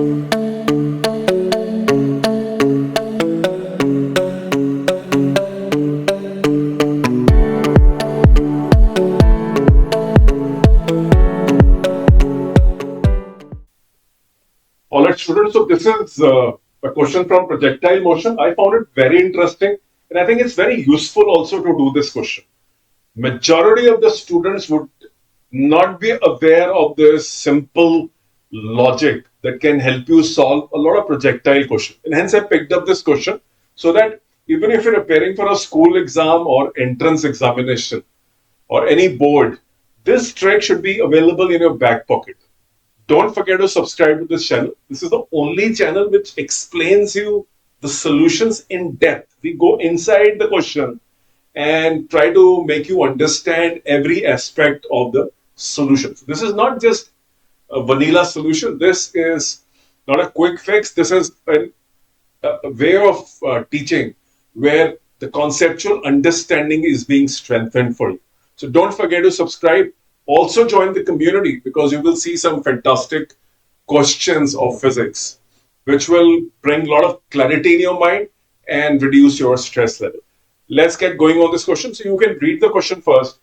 All right, students. So this is a question from projectile motion. I found it very interesting, and I think it's very useful also to do this question. Majority of the students would not be aware of this simple logic that can help you solve a lot of projectile questions. And hence I picked up this question so that even if you're preparing for a school exam or entrance examination or any board, this trick should be available in your back pocket. Don't forget to subscribe to this channel. This is the only channel which explains you the solutions in depth. We go inside the question and try to make you understand every aspect of the solution. So this is not just a vanilla solution. This is not a quick fix. This is a way of teaching where the conceptual understanding is being strengthened for you. So don't forget to subscribe. Also join the community because you will see some fantastic questions of physics, which will bring a lot of clarity in your mind and reduce your stress level. Let's get going on this question. So you can read the question first.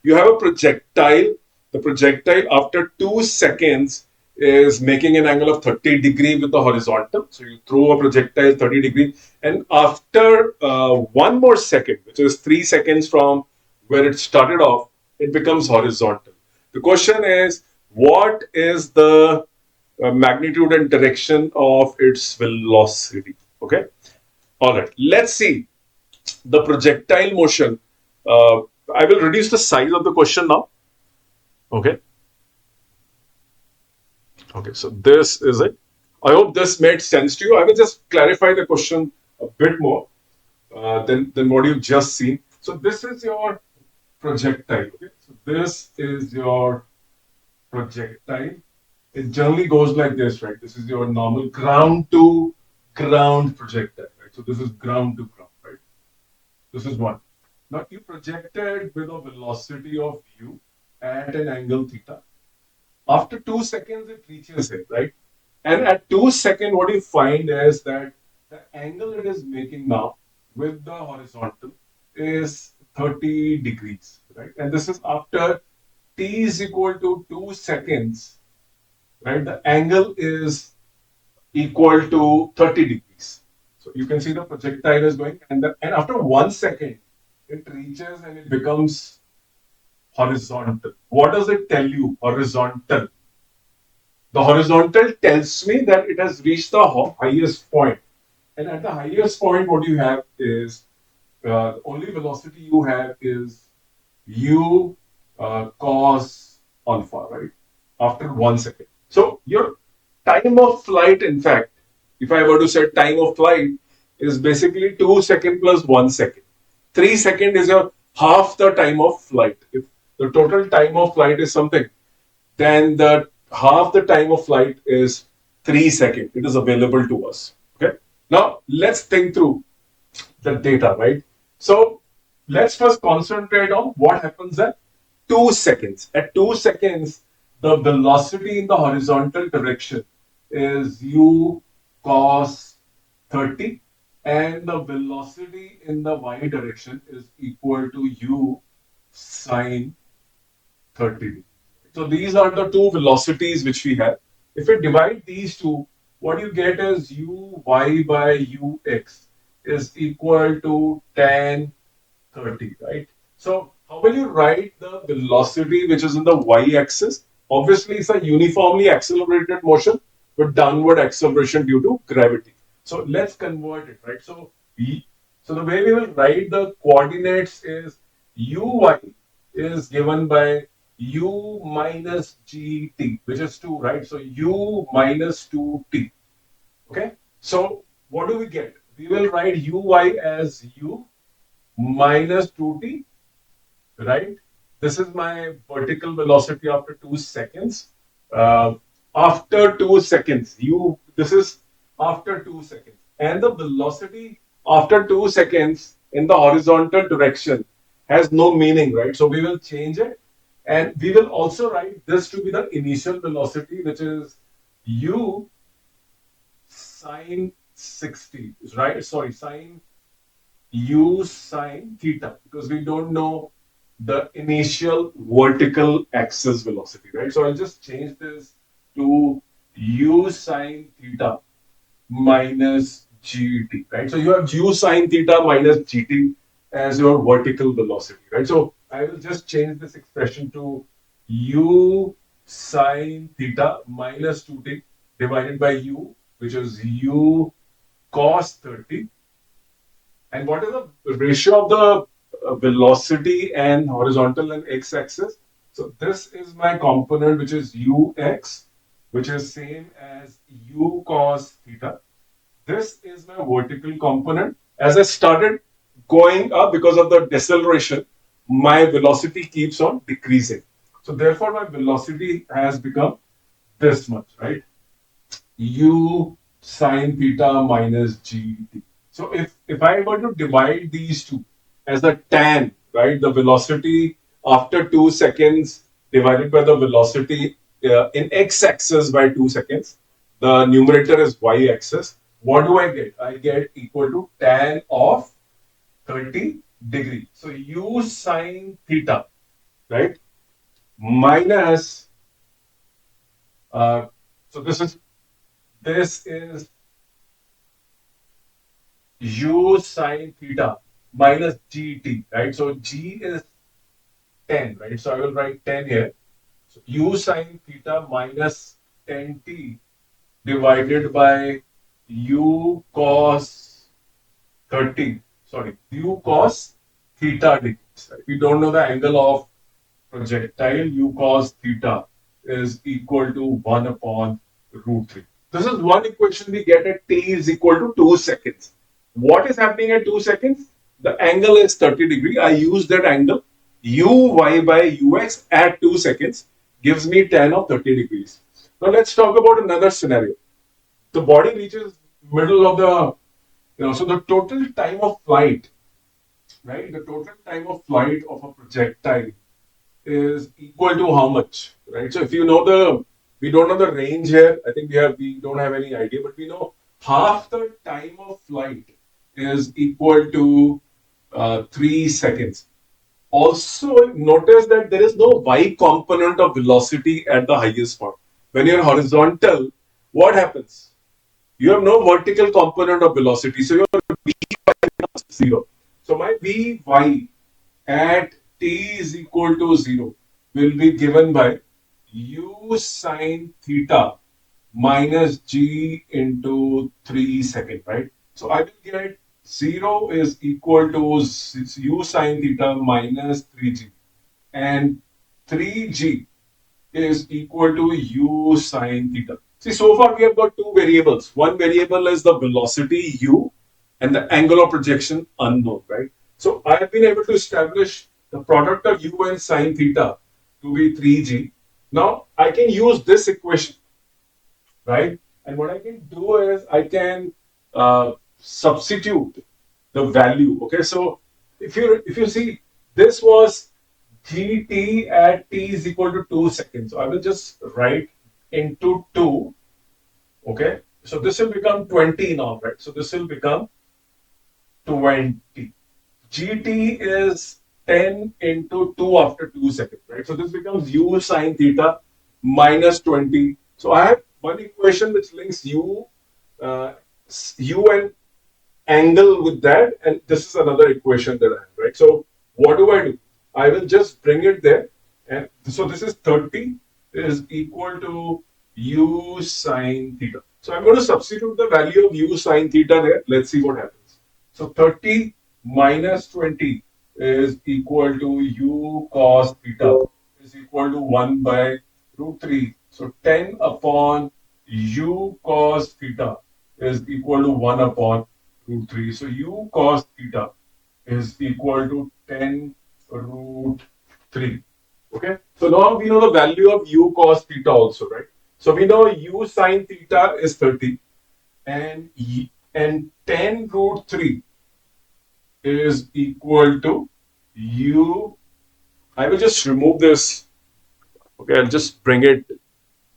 You have a projectile. The projectile after 2 seconds is making an angle of 30 degree with the horizontal. So you throw a projectile 30 degree, and after 1 more second, which is 3 seconds from where it started off, it becomes horizontal. The question is, what is the magnitude and direction of its velocity? Okay. All right. Let's see the projectile motion. I will reduce the size of the question now. Okay. Okay. So this is it. I hope this made sense to you. I will just clarify the question a bit more than what you've just seen. So this is your projectile. Okay. So this is your projectile. It generally goes like this, right? This is your normal ground to ground projectile, right? So this is ground to ground, right? This is one. Now you projected with a velocity of u at an angle theta. After 2 seconds, it reaches it, right? And at 2 seconds, what you find is that the angle it is making now with the horizontal is 30 degrees, right? And this is after t is equal to 2 seconds, right? The angle is equal to 30 degrees. So you can see the projectile is going, and after 1 second, it reaches and it becomes horizontal. What does it tell you? Horizontal. The horizontal tells me that it has reached the highest point. And at the highest point, what you have is the only velocity you have is u cos alpha, right? After 1 second. So your time of flight, in fact, if I were to say time of flight, is basically 2 seconds plus 1 second. 3 seconds is your half the time of flight. If the total time of flight is something, then the half the time of flight is 3 seconds. It is available to us. Okay. Now let's think through the data, right? So let's first concentrate on what happens at 2 seconds. At 2 seconds, the velocity in the horizontal direction is u cos 30, and the velocity in the y direction is equal to u sine 30. So these are the two velocities which we have. If we divide these two, what you get is uy by ux is equal to tan 30, right? So how will you write the velocity which is in the y-axis? Obviously, it's a uniformly accelerated motion with downward acceleration due to gravity. So let's convert it, right? So the way we will write the coordinates is uy is given by u minus gt, which is 2, right? So u minus 2t. Okay. So what do we get? We will write uy as u minus 2t, right? This is my vertical velocity after 2 seconds. After 2 seconds, this is after 2 seconds. And the velocity after 2 seconds in the horizontal direction has no meaning, right? So we will change it. And we will also write this to be the initial velocity, which is u sine 60, right? Sorry, sine u sine theta, because we don't know the initial vertical axis velocity, right? So I'll just change this to u sine theta minus gt, right? So you have u sine theta minus gt as your vertical velocity, right? So I will just change this expression to u sine theta minus 2t divided by u, which is u cos 30. And what is the ratio of the velocity and horizontal and x-axis? So this is my component, which is ux, which is same as u cos theta. This is my vertical component. As I started going up because of the deceleration, my velocity keeps on decreasing. So therefore, my velocity has become this much, right? U sine theta minus gt. So if I were to divide these two as the tan, right, the velocity after 2 seconds divided by the velocity in x-axis by 2 seconds, the numerator is y-axis. What do I get? I get equal to tan of 30 degree. So u sine theta, right, minus, so this is u sine theta minus gt, right? So g is 10, right? So I will write 10 here. So u sine theta minus 10t divided by u cos 30, sorry, u cos theta degrees. Right? We don't know the angle of projectile. U cos theta is equal to 1 upon root 3. This is one equation we get at t is equal to 2 seconds. What is happening at 2 seconds? The angle is 30 degree. I use that angle. Uy by ux at 2 seconds gives me tan of 30 degrees. Now let's talk about another scenario. The body reaches middle of the, so the total time of flight, right? The total time of flight of a projectile is equal to how much, right? So if you know we don't know the range here. I think we don't have any idea, but we know half the time of flight is equal to 3 seconds. Also, notice that there is no y component of velocity at the highest point. When you're horizontal, what happens? You have no vertical component of velocity, so your v is 0. So my vy at t is equal to 0 will be given by u sine theta minus g into 3 second, right? So I will get 0 is equal to u sine theta minus 3g, and 3g is equal to u sine theta. See, so far we have got two variables. One variable is the velocity u and the angle of projection unknown, right? So I have been able to establish the product of u and sine theta to be 3g. Now I can use this equation, right? And what I can do is I can substitute the value. Okay, so if you see, this was gt at t is equal to 2 seconds. So I will just write into 2. Okay, so this will become 20 now, right? So this will become 20. GT is 10 into 2 after 2 seconds, right? So this becomes u sine theta minus 20. So I have one equation which links uh, u and angle with that, and this is another equation that I have, right? So what do? I will just bring it there, and so this is 30 is equal to u sine theta. So I'm going to substitute the value of u sine theta there. Let's see what happens. So 30 minus 20 is equal to u cos theta is equal to 1 by root 3. So 10 upon u cos theta is equal to 1 upon root 3. So u cos theta is equal to 10 root 3. Okay. So now we know the value of u cos theta also, right? So we know u sine theta is 30 and 10 root 3 is equal to u. I will just remove this. Okay, I'll just bring it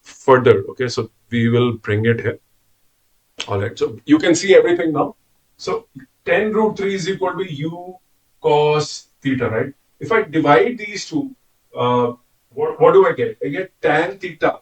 further. Okay, so we will bring it here. All right, so you can see everything now. So 10 root 3 is equal to u cos theta, right? If I divide these two, what do I get? I get tan theta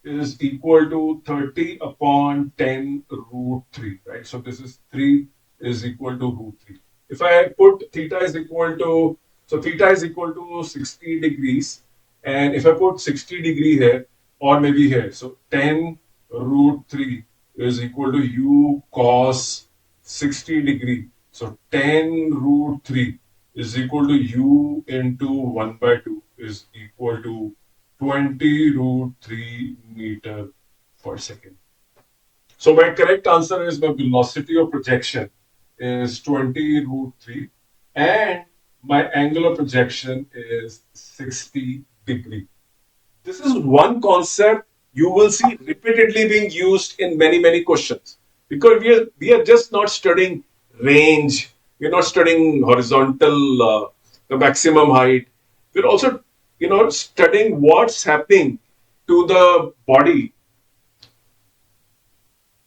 is equal to 30 upon 10 root 3, right? So this is 3 is equal to root 3. If I put theta is equal to, so theta is equal to 60 degrees. And if I put 60 degree here, or maybe here, so 10 root 3 is equal to u cos 60 degree. So 10 root 3 is equal to u into 1 by 2 is equal to 20 root 3 meter per second. So my correct answer is my velocity of projection is 20 root 3 and my angular projection is 60 degree. This is one concept you will see repeatedly being used in many questions because we are just not studying range. We're not studying horizontal, the maximum height. We're also, studying what's happening to the body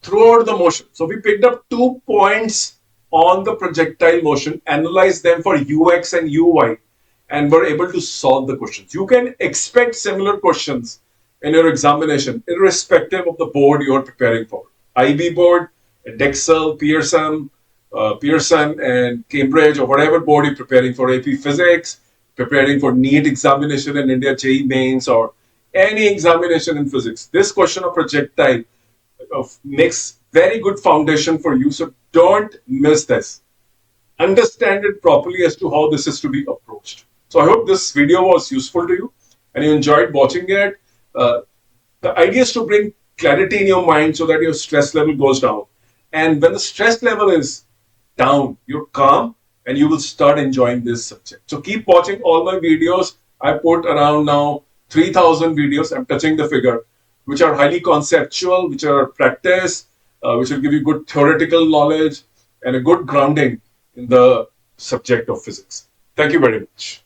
throughout the motion. So we picked up 2 points on the projectile motion, analyzed them for ux and uy, and were able to solve the questions. You can expect similar questions in your examination, irrespective of the board you are preparing for. IB board, Dexel, Pearson, and Cambridge, or whatever board you're preparing for, AP Physics, preparing for NEET examination in India, JEE Mains, or any examination in physics. This question of projectile makes very good foundation for you. So don't miss this. Understand it properly as to how this is to be approached. So I hope this video was useful to you and you enjoyed watching it. The idea is to bring clarity in your mind so that your stress level goes down. And when the stress level is down, you're calm and you will start enjoying this subject. So keep watching all my videos. I put around now 3,000 videos. I'm touching the figure, which are highly conceptual, which are practice, which will give you good theoretical knowledge and a good grounding in the subject of physics. Thank you very much.